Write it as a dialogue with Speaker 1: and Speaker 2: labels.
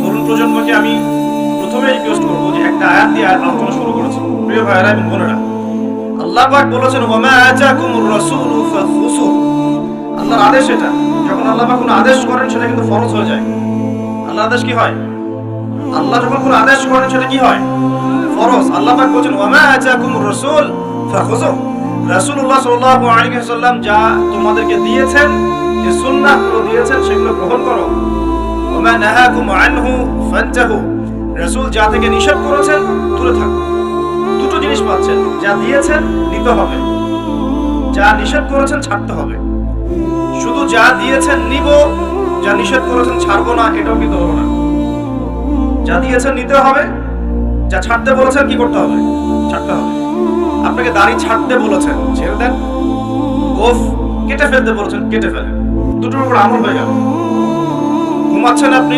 Speaker 1: তরুণ প্রজন্মকে আমি প্রথমে রিকোয়েস্ট করবো যে একটা আয়াত দিয়ে আলোচনা শুরু করেছি। প্রিয় ভাইয়েরা এবং বোনেরা, আল্লাহ পাক বলেছেন ওয়ামা আতাকুমুর রাসূলু ফাখুযু। আল্লাহর আদেশ এটা। যখন আল্লাহ পাক কোনো আদেশ করেন সেটা কিন্তু ফরজ হয়ে যায়। আল্লাহর আদেশ কি হয়? আল্লাহ যখন কোনো আদেশ করেন সেটা কি হয়? ফরজ। আল্লাহ পাক বলেছেন ওয়ামা আতাকুমুর রাসূল ফাখুযু। রাসূলুল্লাহ সাল্লাল্লাহু আলাইহি ওয়াসাল্লাম যা তোমাদেরকে দিয়েছেন, যে সুন্নাহগুলো দিয়েছেন সেগুলো গ্রহণ করো। ওয়ামা নাহাকুম আনহু ফান্তাহু। রাসূল যা থেকে নিষেধ করেছেন দূরে থাকো। দুটো জিনিস পাচ্ছেন, যা দিয়েছেন নিতে হবে, যা নিষেধ করেছেন ছাড়তে হবে। শুধু যা দিয়েছেন নিব, যা নিষেধ করেছেন ছাড়বো না, এটাও কিন্তু হলো না। যা দিয়েছেন নিতে হবে, যা ছাড়তে বলেছেন কি করতে হবে? ছাড়তে হবে। আপনাকে দাড়ি ছাড়তে বলেছেন, ছেড়ে দেন। গোফ কেটে ফেলতে বলেছেন, কেটে ফেলেন। দুটোর উপর আমল হয়ে গেল। ঘুমাচ্ছেন আপনি,